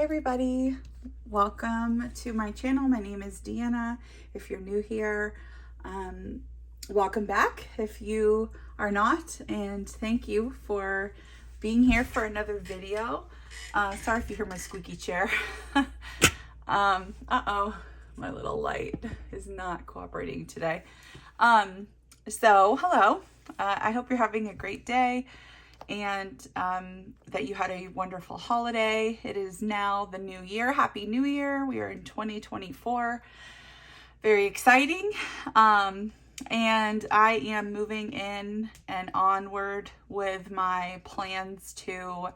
Hi everybody, welcome to my channel. My name is Deanna. If you're new here, welcome back if you are not, and thank you for being here for another video. Sorry if you hear my squeaky chair. Uh-oh, my little light is not cooperating today. So hello, I hope you're having a great day and that you had a wonderful holiday. It is now the new year. Happy New Year. We are in 2024. Very exciting. And I am moving in and onward with my plans to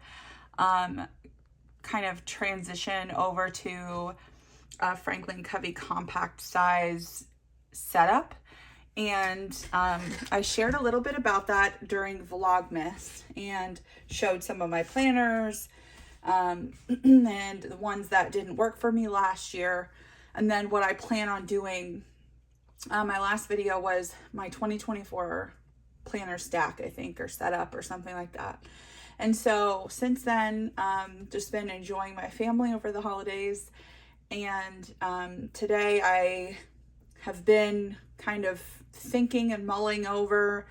kind of transition over to a Franklin Covey compact size setup. And I shared a little bit about that during Vlogmas and showed some of my planners and the ones that didn't work for me last year. And then what I plan on doing, my last video was my 2024 planner stack, I think, or setup or something like that. And so since then, just been enjoying my family over the holidays. And today I have been kind of thinking and mulling over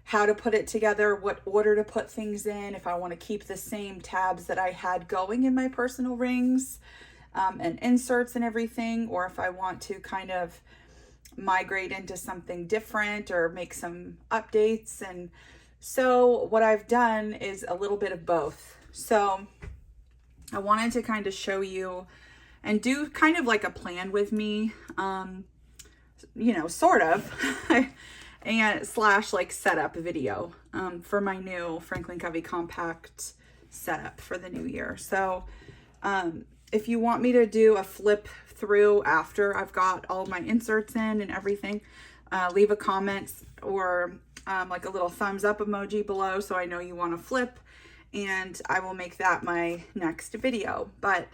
how to put it together, what order to put things in, if I want to keep the same tabs that I had going in my personal rings and inserts and everything, or if I want to kind of migrate into something different or make some updates. And so what I've done is a little bit of both. So I wanted to kind of show you and do kind of like a plan with me, you know, sort of, and slash like setup video for my new Franklin Covey compact setup for the new year. So if you want me to do a flip through after I've got all my inserts in and everything, leave a comment or like a little thumbs up emoji below so I know you want to flip, and I will make that my next video. But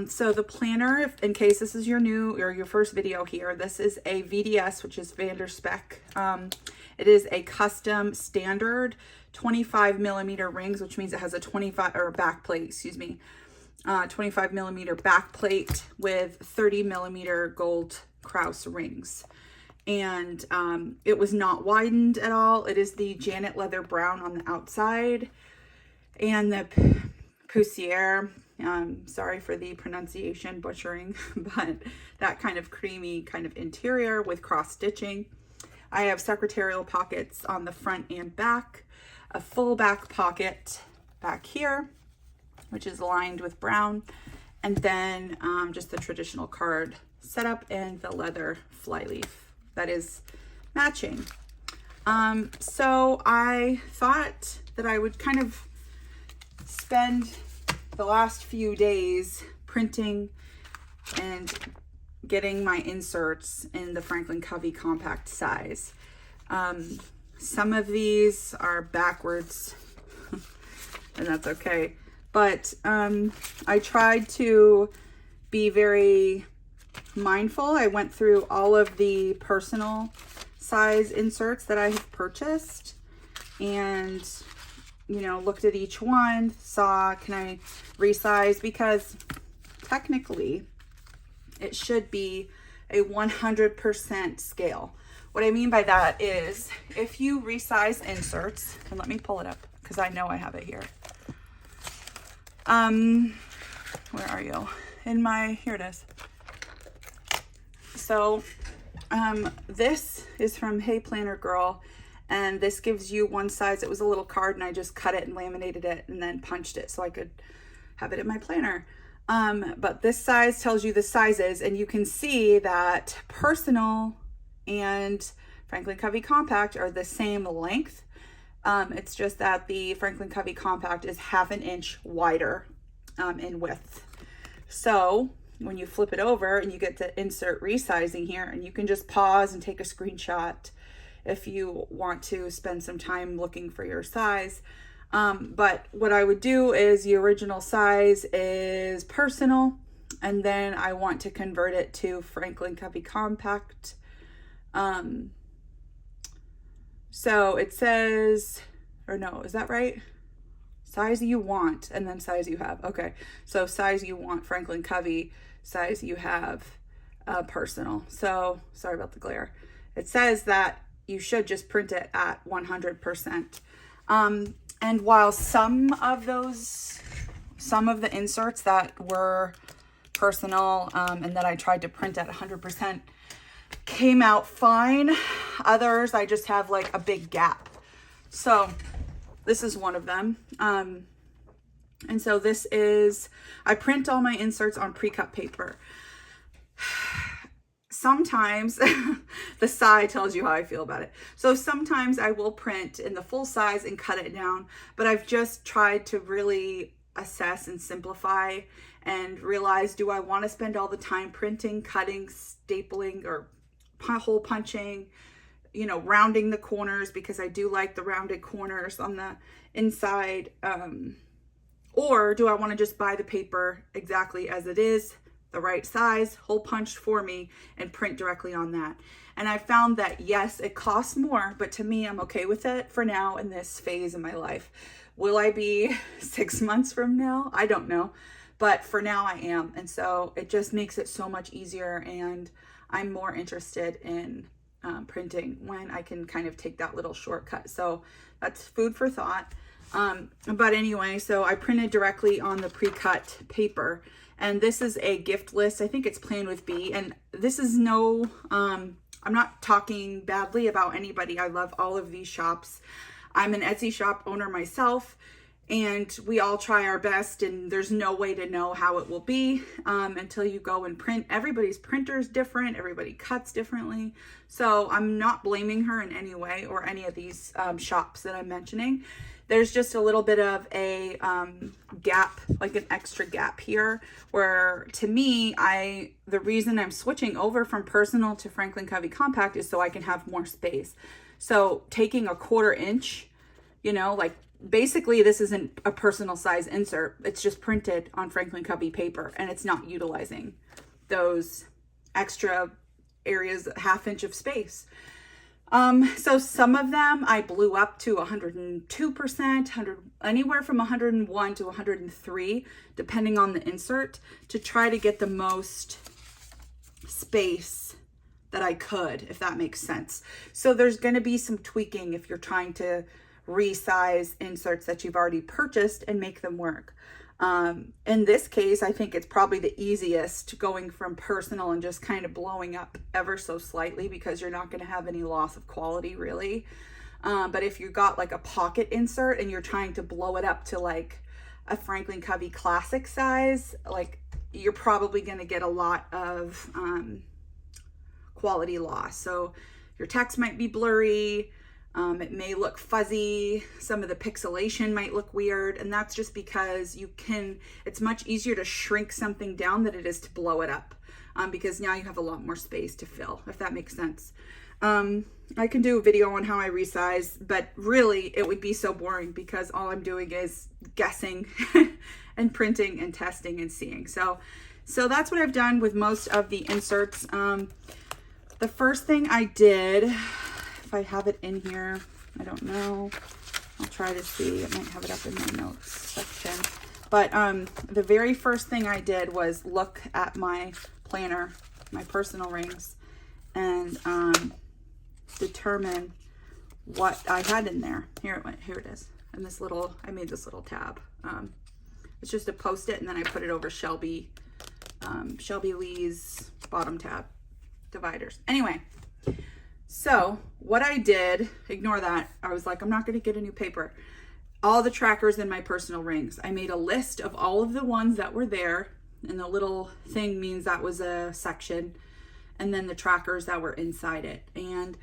so the planner, in case this is your new or your first video here, this is a VDS, which is Spek. It is a custom standard 25 millimeter rings, which means it has a 25 or back plate, excuse me, 25 millimeter back plate with 30 millimeter gold Krause rings. And it was not widened at all. It is the Janet leather brown on the outside and the Poussiere, sorry for the pronunciation butchering, but that kind of creamy kind of interior with cross stitching. I have secretarial pockets on the front and back, a full back pocket back here, which is lined with brown, and then just the traditional card setup and the leather flyleaf that is matching. So I thought that I would kind of spend the last few days printing and getting my inserts in the Franklin Covey compact size. Some of these are backwards and that's okay. But I tried to be very mindful. I went through all of the personal size inserts that I have purchased and, you know, looked at each one, saw, can I resize? Because technically it should be a 100% scale. What I mean by that is if you resize inserts, and let me pull it up because I know I have it here. Where are you? Here it is. So, this is from Hey Planner Girl, and this gives you one size. It was a little card and I just cut it and laminated it and then punched it so I could have it in my planner. But this size tells you the sizes, and you can see that personal and Franklin Covey compact are the same length. It's just that the Franklin Covey compact is 1/2 inch wider in width. So when you flip it over and you get to insert resizing here, and you can just pause and take a screenshot if you want to spend some time looking for your size. But what I would do is the original size is personal, and then I want to convert it to Franklin Covey compact. So it says, or no, is that right? size you want, and then size you have. Okay, so size you want, Franklin Covey, size you have, personal. So sorry about the glare. It says that you should just print it at 100%. And while some of the inserts that were personal, and that I tried to print at 100% came out fine, others I just have like a big gap. So this is one of them. And so this is, I print all my inserts on pre-cut paper. Sometimes the side tells you how I feel about it. So sometimes I will print in the full size and cut it down, but I've just tried to really assess and simplify and realize, do I want to spend all the time printing, cutting, stapling, or hole punching, you know, rounding the corners, because I do like the rounded corners on the inside, or do I want to just buy the paper exactly as it is, the right size, hole punched for me, and print directly on that? And I found that yes, it costs more, but to me, I'm okay with it for now in this phase in my life. Will I be 6 months from now? I don't know, but for now I am. And so it just makes it so much easier, and I'm more interested in printing when I can kind of take that little shortcut. So that's food for thought. But anyway, so I printed directly on the pre-cut paper, and this is a gift list. I think it's Plan with B, and this is no, I'm not talking badly about anybody. I love all of these shops. I'm an Etsy shop owner myself, and we all try our best, and there's no way to know how it will be until you go and print. Everybody's printer is different. Everybody cuts differently. So I'm not blaming her in any way, or any of these shops that I'm mentioning. There's just a little bit of a gap, like an extra gap here, where to me, the reason I'm switching over from personal to Franklin Covey Compact is so I can have more space. So taking a 1/4 inch, you know, like basically this isn't a personal size insert. It's just printed on Franklin Covey paper, and it's not utilizing those extra areas, 1/2 inch of space. So some of them I blew up to 102%, anywhere from 101 to 103, depending on the insert, to try to get the most space that I could, if that makes sense. So there's going to be some tweaking if you're trying to resize inserts that you've already purchased and make them work. In this case, I think it's probably the easiest, going from personal and just kind of blowing up ever so slightly, because you're not going to have any loss of quality really. But if you got like a pocket insert and you're trying to blow it up to like a Franklin Covey classic size, like you're probably going to get a lot of quality loss. So your text might be blurry. It may look fuzzy. Some of the pixelation might look weird. And that's just because it's much easier to shrink something down than it is to blow it up. Because now you have a lot more space to fill, if that makes sense. I can do a video on how I resize, but really it would be so boring, because all I'm doing is guessing and printing and testing and seeing. So that's what I've done with most of the inserts. The first thing I did, if I have it in here, I don't know. I'll try to see. I might have it up in my notes section. But the very first thing I did was look at my planner, my personal rings, and determine what I had in there. Here it is. And I made this little tab. It's just a Post-it, and then I put it over Shelby Lee's bottom tab dividers. Anyway, so what I did, ignore that. I was like, I'm not going to get a new paper. All the trackers in my personal rings. I made a list of all of the ones that were there, and the little thing means that was a section, and then the trackers that were inside it. And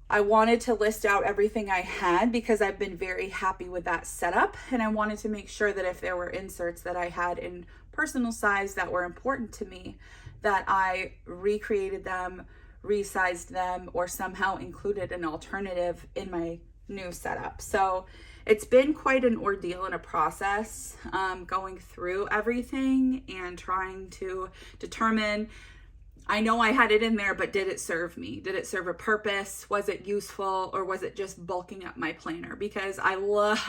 I wanted to list out everything I had, because I've been very happy with that setup, and I wanted to make sure that if there were inserts that I had in personal size that were important to me, that I recreated them, resized them, or somehow included an alternative in my new setup. So it's been quite an ordeal and a process, going through everything and trying to determine I know I had it in there, but did it serve me? Did it serve a purpose? Was it useful, or was it just bulking up my planner? Because I love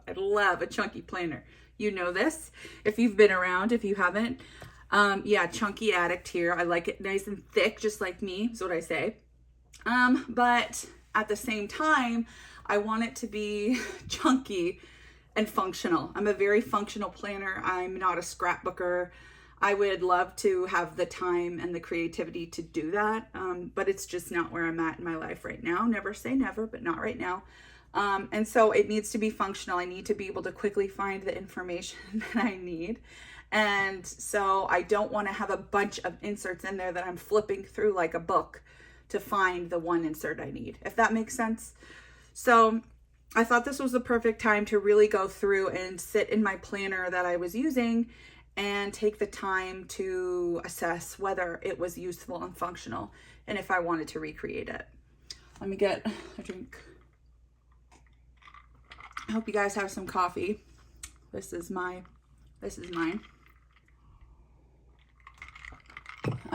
a chunky planner. You know this, if you've been around. If you haven't, yeah, chunky addict here. I like it nice and thick, just like me, is what I say. But at the same time, I want it to be chunky and functional. I'm a very functional planner. I'm not a scrapbooker. I would love to have the time and the creativity to do that, but it's just not where I'm at in my life right now. Never say never, but not right now. And so it needs to be functional. I need to be able to quickly find the information that I need. And so I don't want to have a bunch of inserts in there that I'm flipping through like a book to find the one insert I need, if that makes sense. So I thought this was the perfect time to really go through and sit in my planner that I was using and take the time to assess whether it was useful and functional, and if I wanted to recreate it. Let me get a drink. I hope you guys have some coffee. This is mine. I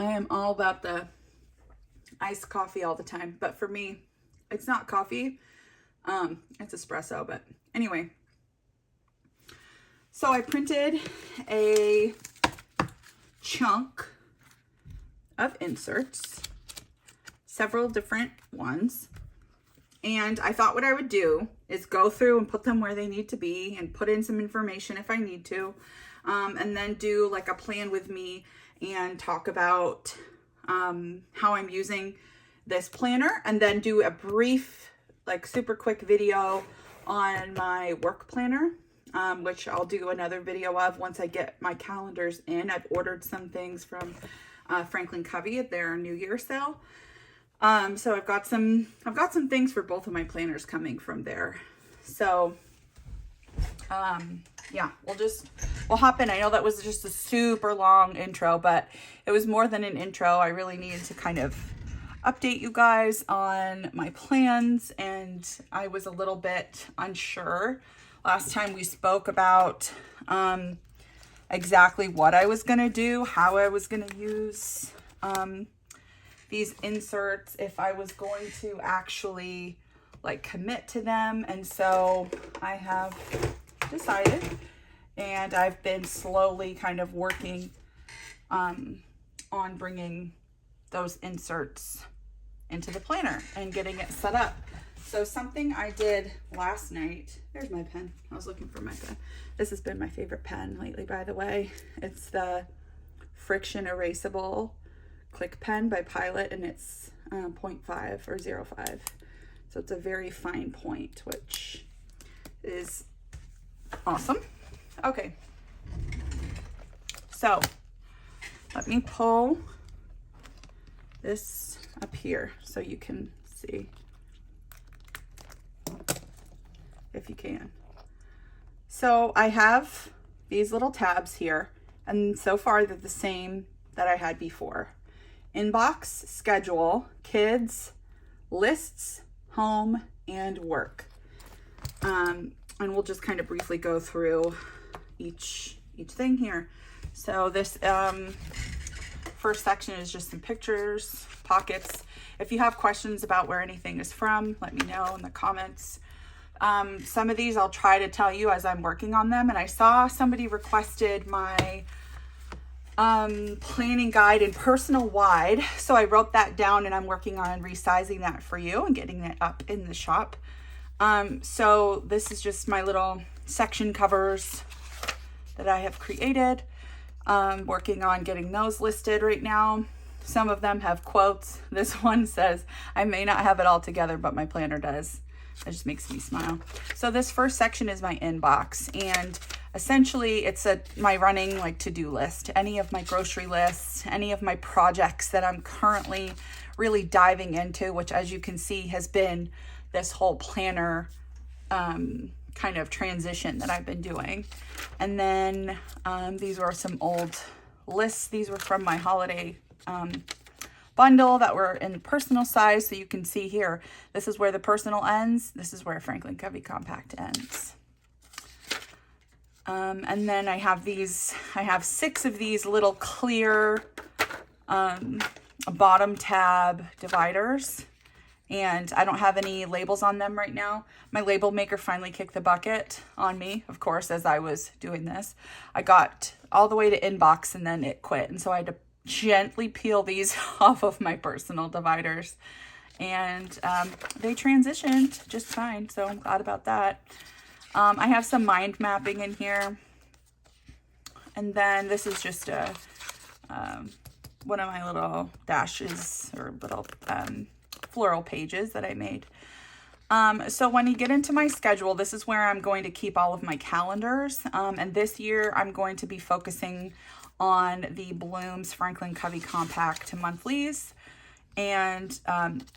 am all about the iced coffee all the time, but for me, it's not coffee. It's espresso, but anyway. So I printed a chunk of inserts, several different ones. And I thought what I would do is go through and put them where they need to be and put in some information if I need to. And then do like a plan with me and talk about how I'm using this planner, and then do a brief, like super quick video on my work planner. Which I'll do another video of once I get my calendars in. I've ordered some things from Franklin Covey at their New Year sale. So I've got some things for both of my planners coming from there. So yeah, we'll hop in. I know that was just a super long intro, but it was more than an intro. I really needed to kind of update you guys on my plans, and I was a little bit unsure last time we spoke about exactly what I was going to do, how I was going to use these inserts, if I was going to actually like commit to them. And so I have decided, and I've been slowly kind of working on bringing those inserts into the planner and getting it set up. So something I did last night, there's my pen. I was looking for my pen. This has been my favorite pen lately, by the way. It's the Friction Erasable Click Pen by Pilot, and it's 0.5 or 0.5. So it's a very fine point, which is awesome. Okay. So let me pull this up here so you can see. If you can. So I have these little tabs here, and so far they're the same that I had before. Inbox, schedule, kids, lists, home, and work. And we'll just kind of briefly go through each thing here. So this first section is just some pictures, pockets. If you have questions about where anything is from, let me know in the comments. Some of these I'll try to tell you as I'm working on them. And I saw somebody requested my planning guide in personal wide. So I wrote that down, and I'm working on resizing that for you and getting it up in the shop. So this is just my little section covers that I have created. Working on getting those listed right now. Some of them have quotes. This one says, I may not have it all together, but my planner does. That just makes me smile. So this first section is my inbox, and essentially it's my running like to-do list, any of my grocery lists, any of my projects that I'm currently really diving into, which as you can see has been this whole planner kind of transition that I've been doing. And then these were some old lists. These were from my holiday bundle that were in personal size. So you can see here, this is where the personal ends. This is where Franklin Covey Compact ends. And then I have 6 of these little clear bottom tab dividers, and I don't have any labels on them right now. My label maker finally kicked the bucket on me, of course, as I was doing this. I got all the way to inbox and then it quit, and so I had to gently peel these off of my personal dividers, and they transitioned just fine, so I'm glad about that. I have some mind mapping in here, and then this is just a one of my little dashes or little floral pages that I made. So when you get into my schedule, this is where I'm going to keep all of my calendars, and this year I'm going to be focusing on the Blooms Franklin Covey Compact monthlies, and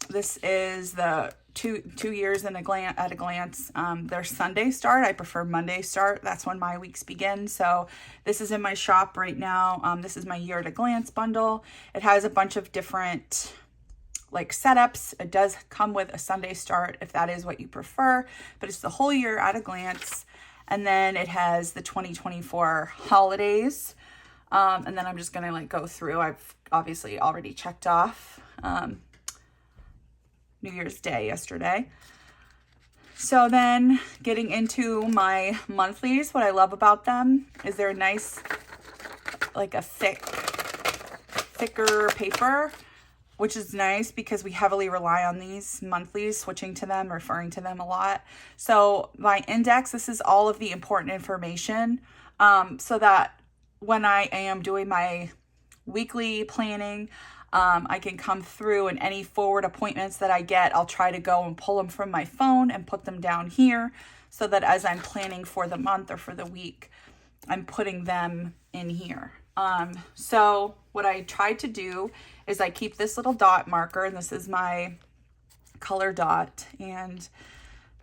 this is the two years at a glance. Their Sunday start. I prefer Monday start. That's when my weeks begin. So this is in my shop right now. This is my year at a glance bundle. It has a bunch of different like setups. It does come with a Sunday start if that is what you prefer, but it's the whole year at a glance. And then it has the 2024 holidays. And then I'm just going to like go through. I've obviously already checked off New Year's Day yesterday. So then getting into my monthlies, what I love about them is they're nice, like a thicker paper, which is nice because we heavily rely on these monthlies, switching to them, referring to them a lot. So my index, this is all of the important information, so that when I am doing my weekly planning, I can come through, and any forward appointments that I get, I'll try to go and pull them from my phone and put them down here so that as I'm planning for the month or for the week, I'm putting them in here. So what I try to do is I keep this little dot marker, and this is my color dot, and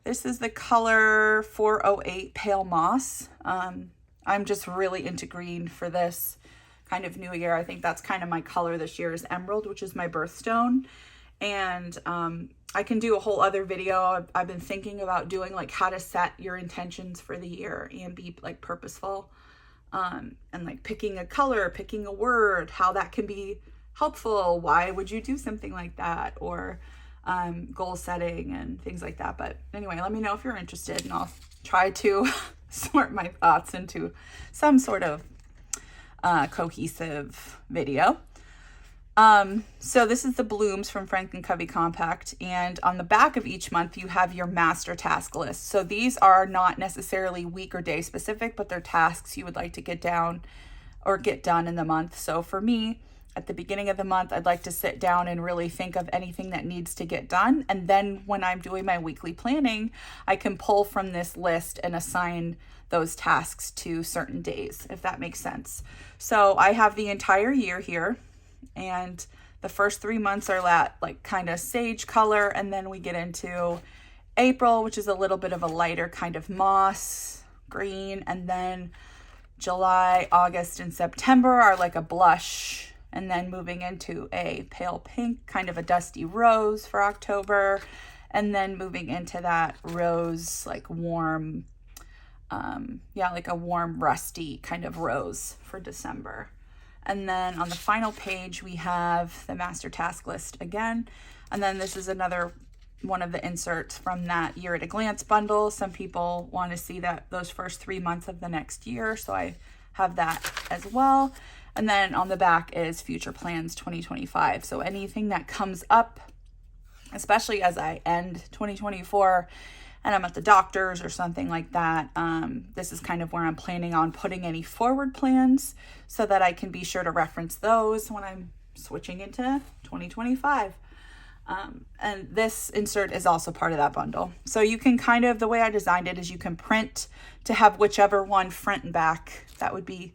this is the color 408 Pale Moss. I'm just really into green for this kind of new year. I think that's kind of my color this year is emerald, which is my birthstone. And I can do a whole other video. I've been thinking about doing like how to set your intentions for the year and be like purposeful, and like picking a color, picking a word, how that can be helpful. Why would you do something like that? Or goal setting and things like that. But anyway, let me know if you're interested, and I'll try to sort my thoughts into some sort of cohesive video. So this is the Blooms from Franklin Covey Compact, and on the back of each month you have your master task list. So these are not necessarily week or day specific, but they're tasks you would like to get down or get done in the month. So for me, at the beginning of the month, I'd like to sit down and really think of anything that needs to get done. And then when I'm doing my weekly planning, I can pull from this list and assign those tasks to certain days, if that makes sense. So I have the entire year here, and the first 3 months are that like kind of sage color, and then we get into April, which is a little bit of a lighter kind of moss green, and then July, August, and September are like a blush, and then moving into a pale pink, kind of a dusty rose for October, and then moving into that rose, like warm, like a warm rusty kind of rose for December. And then on the final page, we have the master task list again. And then this is another one of the inserts from that year at a glance bundle. Some people want to see that those first 3 months of the next year, so I have that as well. And then on the back is future plans 2025. So anything that comes up, especially as I end 2024 and I'm at the doctor's or something like that, this is kind of where I'm planning on putting any forward plans so that I can be sure to reference those when I'm switching into 2025. And this insert is also part of that bundle. So you can kind of, the way I designed it is you can print to have whichever one front and back that would be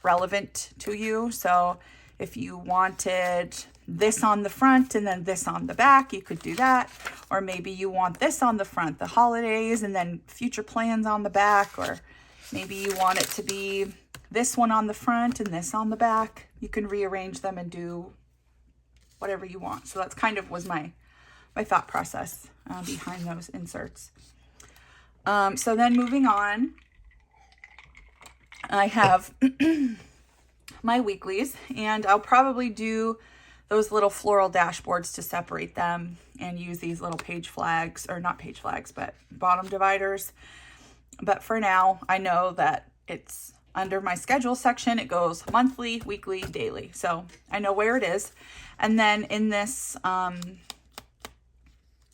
relevant to you. So if you wanted this on the front and then this on the back, you could do that. Or maybe you want this on the front, the holidays, and then future plans on the back. Or maybe you want it to be this one on the front and this on the back. You can rearrange them and do whatever you want. So that's kind of was my thought process behind those inserts. So then moving on, I have my weeklies, and I'll probably do those little floral dashboards to separate them and use these little page flags, or not page flags, but bottom dividers. But for now, I know that it's under my schedule section. It goes monthly, weekly, daily. So I know where it is. And then in this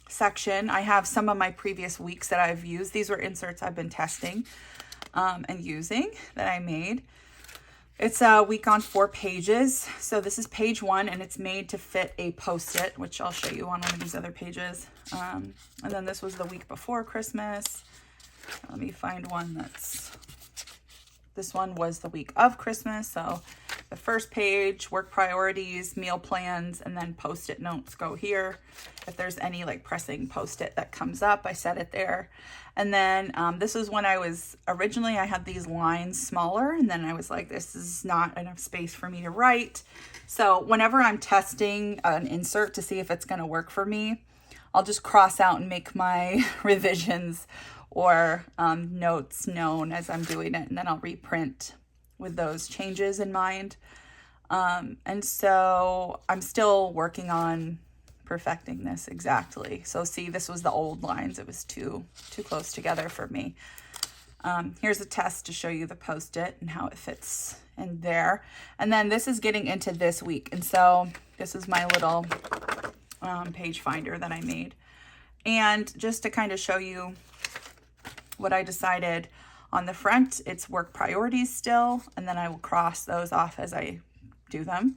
section, I have some of my previous weeks that I've used. These were inserts I've been testing and using that I made. It's a week on 4 pages. So this is page 1, and it's made to fit a Post-it, which I'll show you on one of these other pages. And then this was the week before Christmas. Let me find one this one was the week of Christmas. So the first page, work priorities, meal plans, and then Post-it notes go here. If there's any like pressing Post-it that comes up, I set it there. And then this is when I had these lines smaller, and then I was like, this is not enough space for me to write. So whenever I'm testing an insert to see if it's going to work for me, I'll just cross out and make my revisions or notes known as I'm doing it, and then I'll reprint with those changes in mind. And so I'm still working on perfecting this exactly. So see, this was the old lines. It was too close together for me. Here's a test to show you the Post-it and how it fits in there. And then this is getting into this week. And so this is my little page finder that I made. And just to kind of show you what I decided on the front, it's work priorities still, and then I will cross those off as I do them.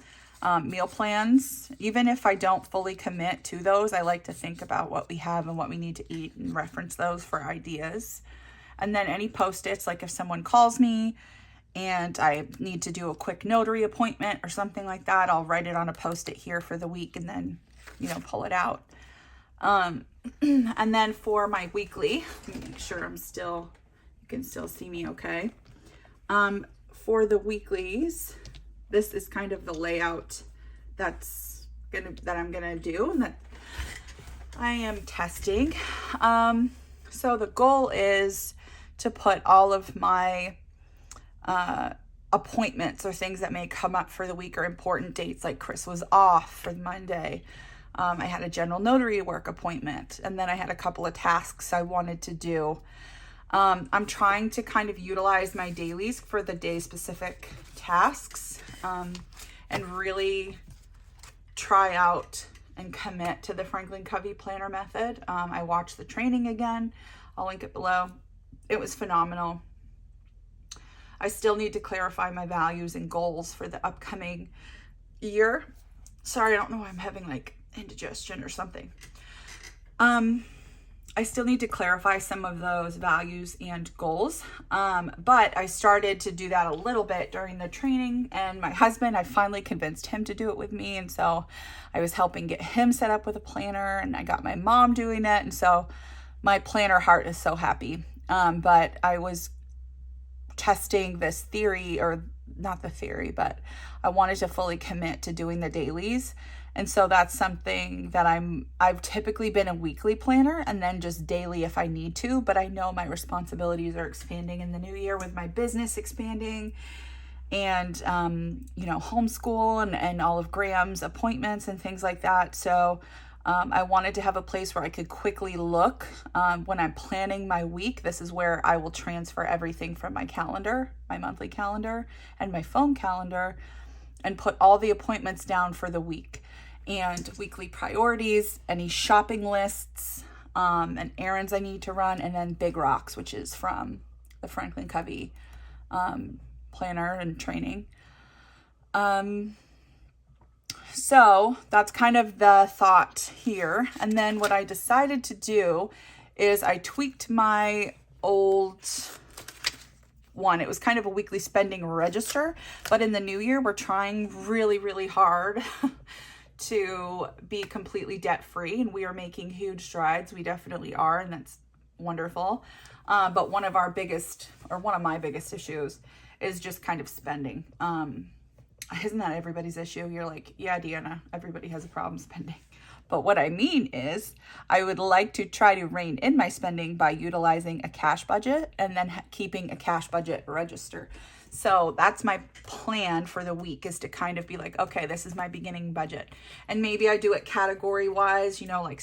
Meal plans, even if I don't fully commit to those, I like to think about what we have and what we need to eat and reference those for ideas. And then any Post-its, like if someone calls me and I need to do a quick notary appointment or something like that, I'll write it on a Post-it here for the week and then, pull it out. And then for my weekly, let me make sure you can still see me okay. For the weeklies, this is kind of the layout that I'm gonna do and that I am testing. So the goal is to put all of my appointments or things that may come up for the week or important dates, like Chris was off for Monday. I had a general notary work appointment, and then I had a couple of tasks I wanted to do. I'm trying to kind of utilize my dailies for the day specific tasks and really try out and commit to the Franklin Covey planner method. I watched the training again. I'll link it below. It was phenomenal. I still need to clarify my values and goals for the upcoming year. Sorry, I don't know why I'm having like indigestion or something. I still need to clarify some of those values and goals. But I started to do that a little bit during the training, and my husband, I finally convinced him to do it with me. And so I was helping get him set up with a planner, and I got my mom doing it. And so my planner heart is so happy. But I was testing this theory, or not the theory, but I wanted to fully commit to doing the dailies. And so that's something that I've typically been a weekly planner and then just daily if I need to, but I know my responsibilities are expanding in the new year with my business expanding and, homeschool and all of Graham's appointments and things like that. So I wanted to have a place where I could quickly look when I'm planning my week. This is where I will transfer everything from my calendar, my monthly calendar and my phone calendar, and put all the appointments down for the week. And weekly priorities, any shopping lists, and errands I need to run, and then Big Rocks, which is from the Franklin Covey planner and training. So that's kind of the thought here. And then what I decided to do is I tweaked my old one. It was kind of a weekly spending register, but in the new year, we're trying really, really hard to be completely debt-free, and we are making huge strides. We definitely are, and that's wonderful. But one of my biggest issues is just kind of spending. Isn't that everybody's issue? You're like, yeah, Deanna, everybody has a problem spending. But what I mean is I would like to try to rein in my spending by utilizing a cash budget and then keeping a cash budget register. So that's my plan for the week, is to kind of be like, okay, this is my beginning budget. And maybe I do it category wise, you know, like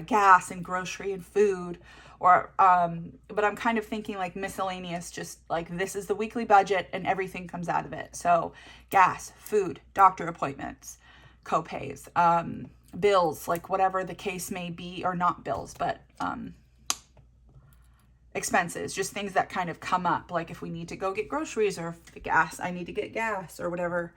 gas and grocery and food, or, but I'm kind of thinking like miscellaneous, just like this is the weekly budget and everything comes out of it. So gas, food, doctor appointments, co-pays, bills, like whatever the case may be, or not bills, but, expenses, just things that kind of come up, like if we need to go get groceries, or if the gas, I need to get gas, or whatever,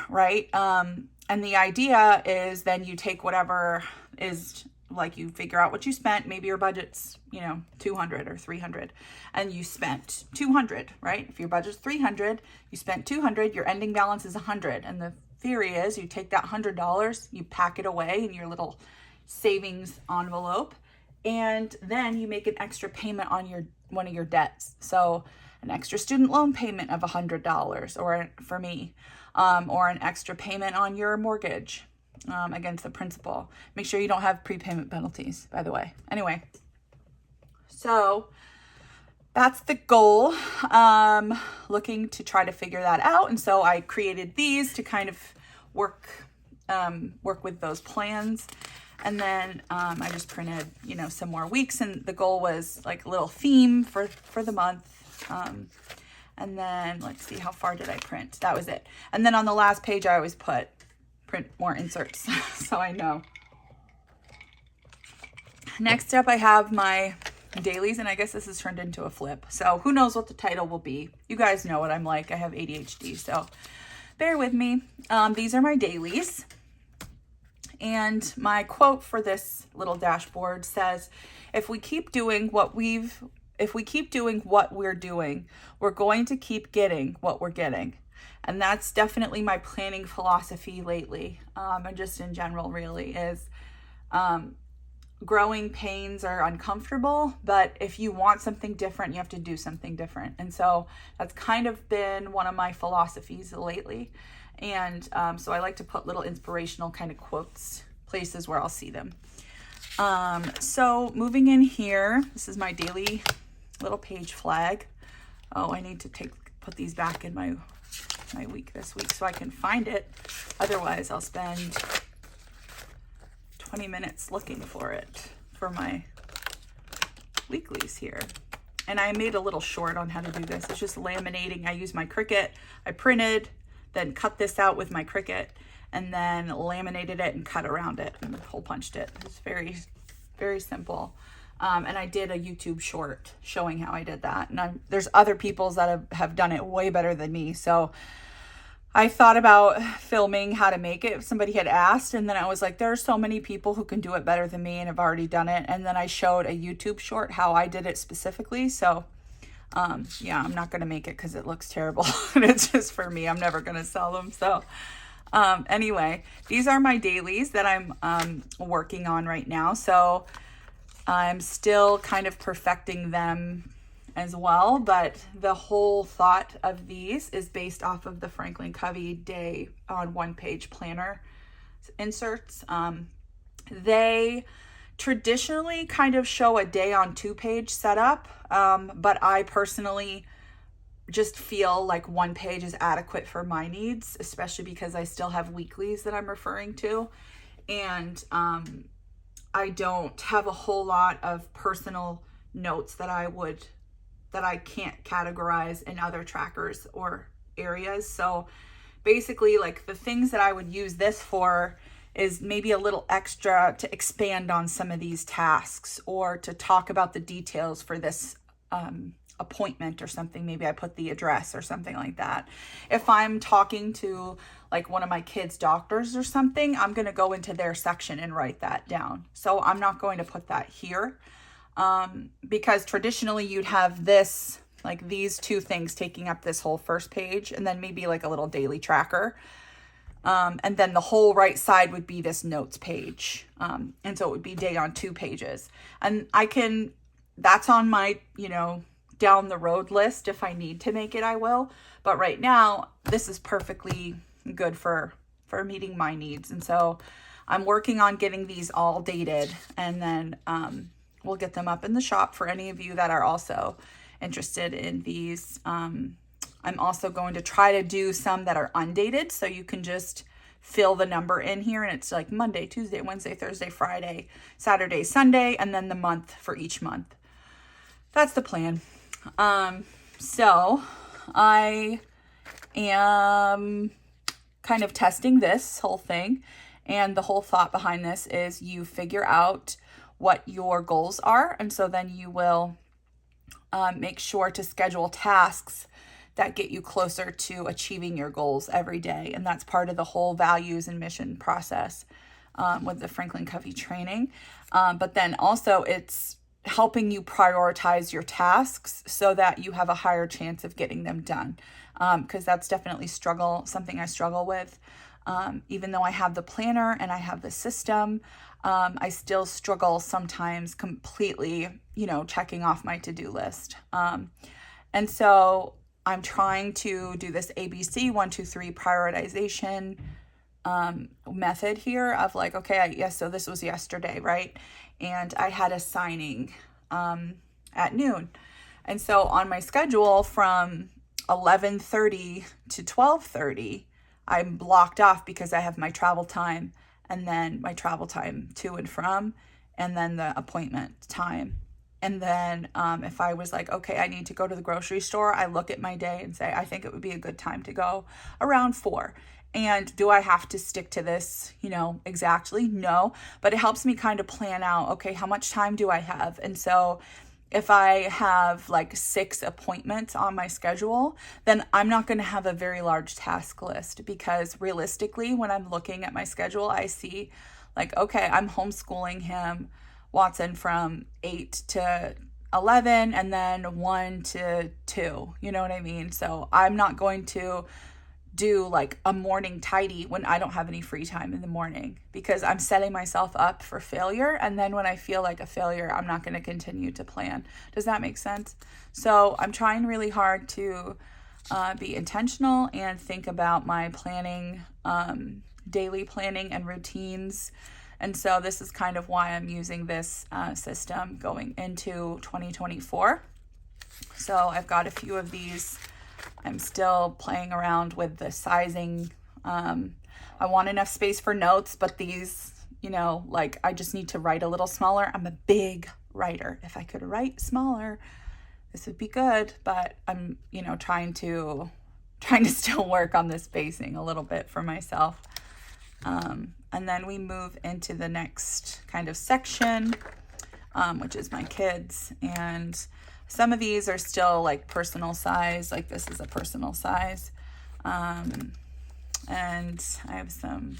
right? And the idea is then you take whatever is, like, you figure out what you spent. Maybe your budget's, you know, 200 or 300, and you spent 200, right? If your budget's 300, you spent 200, your ending balance is 100. And the theory is you take that $100, you pack it away in your little savings envelope, and then you make an extra payment on one of your debts. So an extra student loan payment of $100, or for me, or an extra payment on your mortgage against the principal. Make sure you don't have prepayment penalties, by the way. Anyway, so that's the goal. Looking to try to figure that out. And so I created these to kind of work with those plans. And then I just printed, you know, some more weeks, and the goal was like a little theme for the month. And then let's see, how far did I print? That was it. And then on the last page, I always print more inserts so I know. Next up, I have my dailies, and I guess this is turned into a flip. So who knows what the title will be. You guys know what I'm like. I have ADHD, so bear with me. These are my dailies. And my quote for this little dashboard says, if we keep doing what we're doing, we're going to keep getting what we're getting. And that's definitely my planning philosophy lately. And just in general, really, is growing pains are uncomfortable, but if you want something different, you have to do something different. And so that's kind of been one of my philosophies lately. And so I like to put little inspirational kind of quotes, places where I'll see them. So moving in here, this is my daily little page flag. Oh, I need to put these back in my week this week so I can find it. Otherwise, I'll spend 20 minutes looking for it for my weeklies here. And I made a little short on how to do this. It's just laminating. I use my Cricut. I printed, then cut this out with my Cricut, and then laminated it and cut around it and hole punched it. It's very, very simple. And I did a YouTube short showing how I did that. And there's other people that have done it way better than me. So I thought about filming how to make it. Somebody had asked, and then I was like, there are so many people who can do it better than me and have already done it. And then I showed a YouTube short how I did it specifically. So yeah, I'm not going to make it because it looks terrible. And it's just for me. I'm never going to sell them. So anyway, these are my dailies that I'm working on right now. So I'm still kind of perfecting them as well, but the whole thought of these is based off of the Franklin Covey day on one page planner inserts. They traditionally kind of show a day on 2-page setup, but I personally just feel like 1 page is adequate for my needs, especially because I still have weeklies that I'm referring to. And I don't have a whole lot of personal notes that I can't categorize in other trackers or areas. So basically, like, the things that I would use this for is maybe a little extra to expand on some of these tasks, or to talk about the details for this appointment or something. Maybe I put the address or something like that. If I'm talking to like one of my kids' doctors or something, I'm going to go into their section and write that down. So I'm not going to put that here. Because traditionally you'd have this, like these two things taking up this whole first page, and then maybe like a little daily tracker. And then the whole right side would be this notes page. And so it would be day on 2 pages. And that's on my, down the road list. If I need to make it, I will. But right now, this is perfectly good for meeting my needs. And so I'm working on getting these all dated, and then we'll get them up in the shop for any of you that are also interested in these. I'm also going to try to do some that are undated, so you can just fill the number in here, and it's like Monday, Tuesday, Wednesday, Thursday, Friday, Saturday, Sunday, and then the month for each month. That's the plan. So I am kind of testing this whole thing, and the whole thought behind this is you figure out what your goals are, and so then you will make sure to schedule tasks that get you closer to achieving your goals every day. And that's part of the whole values and mission process with the Franklin Covey training. But then also it's helping you prioritize your tasks so that you have a higher chance of getting them done. Because that's definitely something I struggle with. Even though I have the planner and I have the system, I still struggle sometimes completely, checking off my to-do list. And so I'm trying to do this ABC 1, 2, 3 prioritization method here of like, okay, so this was yesterday, right? And I had a signing at noon. And so on my schedule from 11:30 to 12:30, I'm blocked off because I have my travel time, and then my travel time to and from, and then the appointment time. And then if I was like, okay, I need to go to the grocery store, I look at my day and say, I think it would be a good time to go around 4. And do I have to stick to this, exactly? No, but it helps me kind of plan out, okay, how much time do I have? And so if I have like 6 appointments on my schedule, then I'm not going to have a very large task list, because realistically, when I'm looking at my schedule, I see like, okay, I'm homeschooling Watson from 8 to 11 and then 1 to 2, you know what I mean? So I'm not going to do like a morning tidy when I don't have any free time in the morning, because I'm setting myself up for failure. And then when I feel like a failure, I'm not going to continue to plan. Does that make sense? So I'm trying really hard to be intentional and think about my planning, daily planning and routines. And so this is kind of why I'm using this system going into 2024. So I've got a few of these. I'm still playing around with the sizing. I want enough space for notes, but these, I just need to write a little smaller. I'm a big writer. If I could write smaller, this would be good. But I'm, trying to still work on the spacing a little bit for myself. And then we move into the next kind of section, which is my kids. And some of these are still like personal size, like this is a personal size. And I have some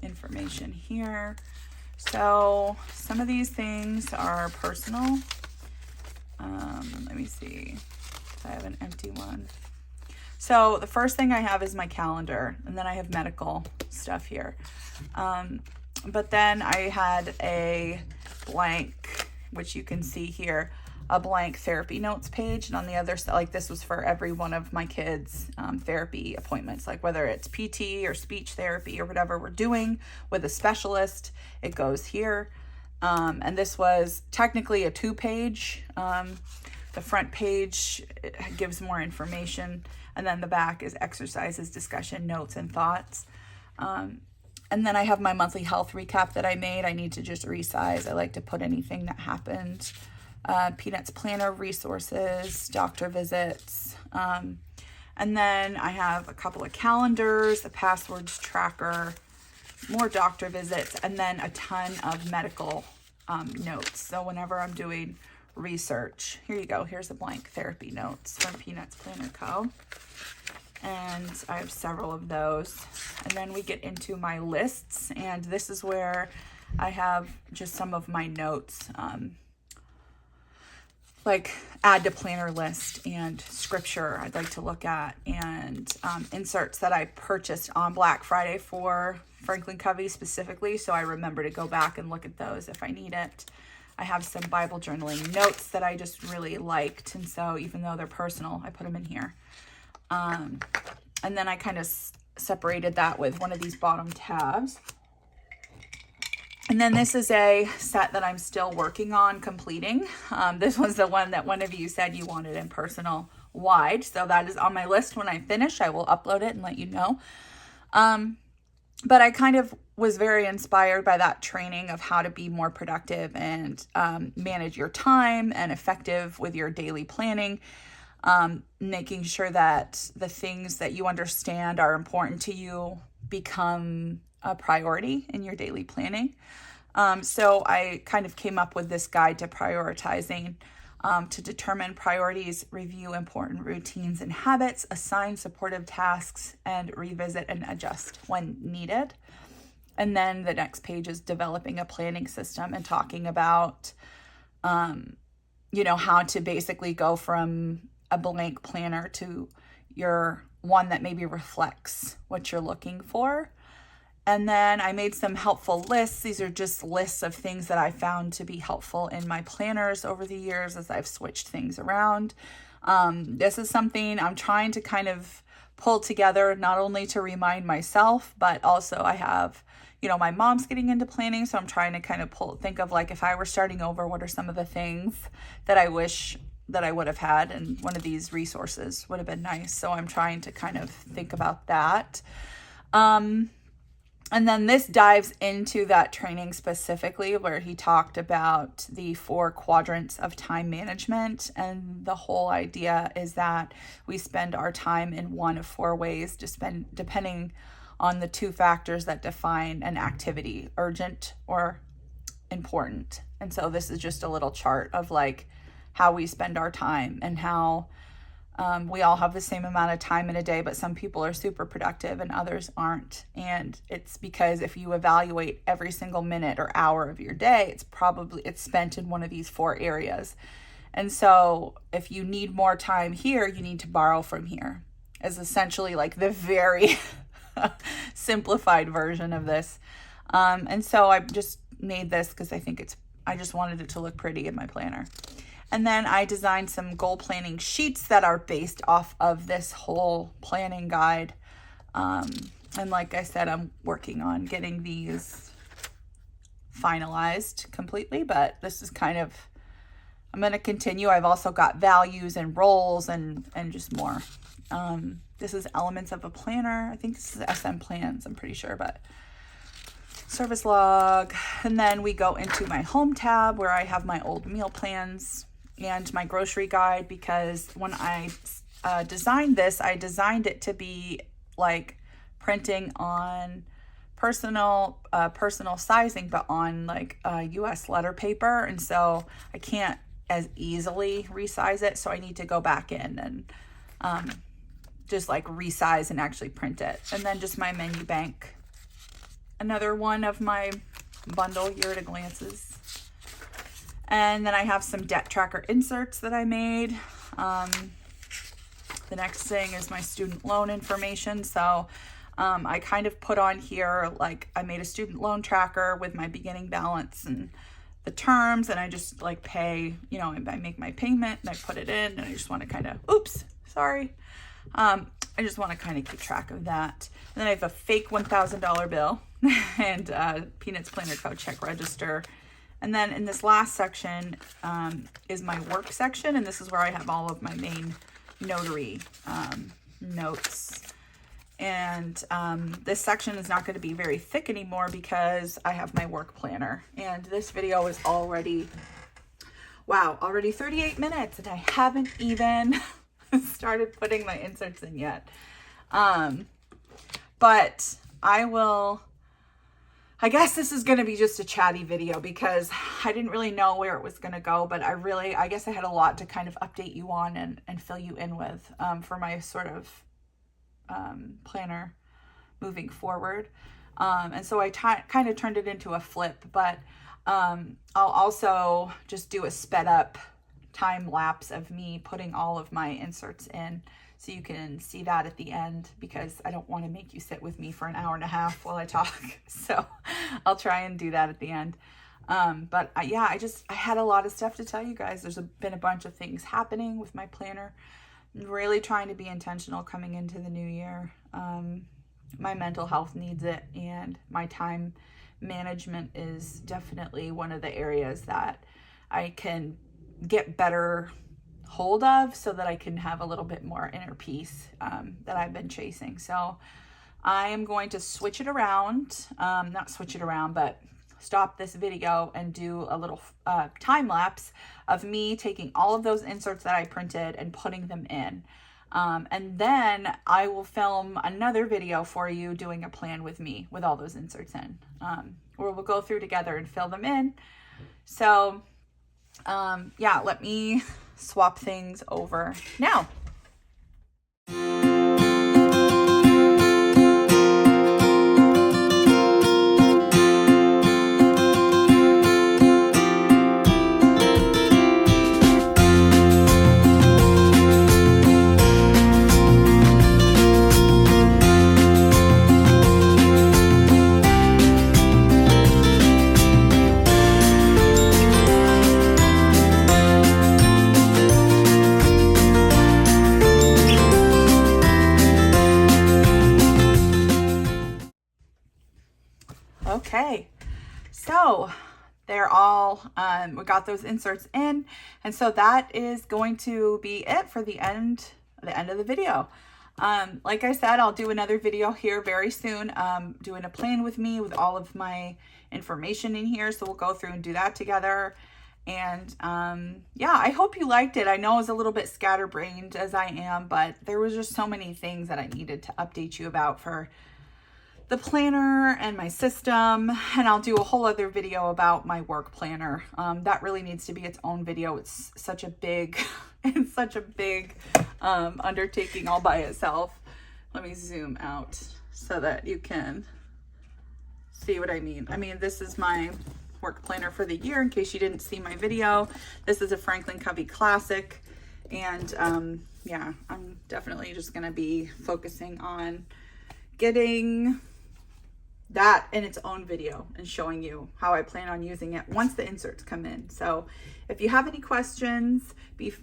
information here. So some of these things are personal. Let me see if I have an empty one. So the first thing I have is my calendar, and then I have medical stuff here. But then I had a blank, which you can see here, a blank therapy notes page. And on the other side, like this was for every one of my kids' therapy appointments, like whether it's PT or speech therapy or whatever we're doing with a specialist, it goes here. And this was technically a 2-page. The front page gives more information, and then the back is exercises, discussion, notes, and thoughts. And then I have my monthly health recap that I made. I need to just resize. I like to put anything that happened. Peanuts planner, resources, doctor visits. And then I have a couple of calendars, a passwords tracker, more doctor visits, and then a ton of medical notes. So whenever I'm doing research, here you go. Here's a blank therapy notes from Peanuts Planner Co. And I have several of those. And then we get into my lists, and this is where I have just some of my notes, like add to planner list and scripture I'd like to look at, and inserts that I purchased on Black Friday for Franklin Covey specifically, so I remember to go back and look at those if I need it. I have some Bible journaling notes that I just really liked, and so even though they're personal, I put them in here. And then I kind of separated that with one of these bottom tabs. And then this is a set that I'm still working on completing. This was the one that one of you said you wanted in personal wide. So that is on my list. When I finish, I will upload it and let you know. But I kind of was very inspired by that training of how to be more productive and manage your time and effective with your daily planning. Making sure that the things that you understand are important to you become a priority in your daily planning. So I kind of came up with this guide to prioritizing, to determine priorities, review important routines and habits, assign supportive tasks, and revisit and adjust when needed. And then the next page is developing a planning system and talking about, how to basically go from a blank planner to your one that maybe reflects what you're looking for. And then I made some helpful lists. These are just lists of things that I found to be helpful in my planners over the years as I've switched things around. This is something I'm trying to kind of pull together, not only to remind myself, but also I have, my mom's getting into planning. So I'm trying to kind of think of like, if I were starting over, what are some of the things that I wish that I would have had? And one of these resources would have been nice. So I'm trying to kind of think about that. And then this dives into that training specifically where he talked about the 4 quadrants of time management. And the whole idea is that we spend our time in one of 4 ways depending on the 2 factors that define an activity, urgent or important. And so this is just a little chart of like how we spend our time and how we all have the same amount of time in a day, but some people are super productive and others aren't. And it's because if you evaluate every single minute or hour of your day, it's spent in one of these 4 areas. And so if you need more time here, you need to borrow from here, is essentially like the very simplified version of this. And so I just made this because I just wanted it to look pretty in my planner. And then I designed some goal planning sheets that are based off of this whole planning guide. And like I said, I'm working on getting these finalized completely, but this is I'm going to continue. I've also got values and roles and just more. This is elements of a planner. I think this is SM plans, I'm pretty sure, but service log. And then we go into my home tab where I have my old meal plans and my grocery guide, because when I designed this, I designed it to be like printing on personal sizing, but on like US letter paper. And so I can't as easily resize it. So I need to go back in and just like resize and actually print it. And then just my menu bank. Another one of my bundle here at a glances. And then I have some debt tracker inserts that I made. The next thing is my student loan information. So I kind of put on here, like I made a student loan tracker with my beginning balance and the terms, and I just like pay, I make my payment and I put it in, and I just want to kind of, I just want to kind of keep track of that. And then I have a fake $1,000 bill and Peanuts Planner Code check register. And then in this last section is my work section. And this is where I have all of my main notary notes. And this section is not going to be very thick anymore because I have my work planner. And this video is already 38 minutes. And I haven't even started putting my inserts in yet. But I guess this is going to be just a chatty video because I didn't really know where it was going to go, but I guess I had a lot to kind of update you on and fill you in with for my sort of planner moving forward. And so I kind of turned it into a flip, but I'll also just do a sped up time lapse of me putting all of my inserts in, so you can see that at the end, because I don't want to make you sit with me for an hour and a half while I talk. So I'll try and do that at the end. But I had a lot of stuff to tell you guys. There's been a bunch of things happening with my planner. I'm really trying to be intentional coming into the new year. my mental health needs it, and my time management is definitely one of the areas that I can get better hold of so that I can have a little bit more inner peace that I've been chasing. So I am going to switch it around, not switch it around, but stop this video and do a little time lapse of me taking all of those inserts that I printed and putting them in. And then I will film another video for you doing a plan with me with all those inserts in, where we'll go through together and fill them in. So yeah, let me swap things over now. Okay, so they're all, we got those inserts in, and so that is going to be it for the end of the video. Like I said, I'll do another video here very soon, doing a plan with me with all of my information in here, so we'll go through and do that together. And yeah, I hope you liked it. I know I was a little bit scatterbrained as I am, but there was just so many things that I needed to update you about for the planner and my system, and I'll do a whole other video about my work planner. That really needs to be its own video. It's such a big, it's such a big undertaking all by itself. Let me zoom out so that you can see what I mean. I mean, this is my work planner for the year, in case you didn't see my video. This is a Franklin Covey Classic, and yeah, I'm definitely just gonna be focusing on getting that in its own video and showing you how I plan on using it once the inserts come in. So if you have any questions, be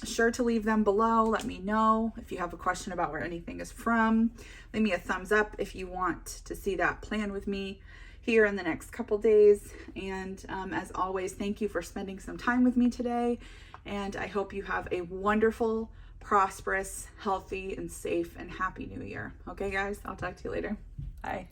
sure to leave them below. Let me know if you have a question about where anything is from. Leave me a thumbs up if you want to see that plan with me here in the next couple days. And as always, thank you for spending some time with me today. And I hope you have a wonderful, prosperous, healthy, and safe and happy new year. Okay, guys, I'll talk to you later. Bye.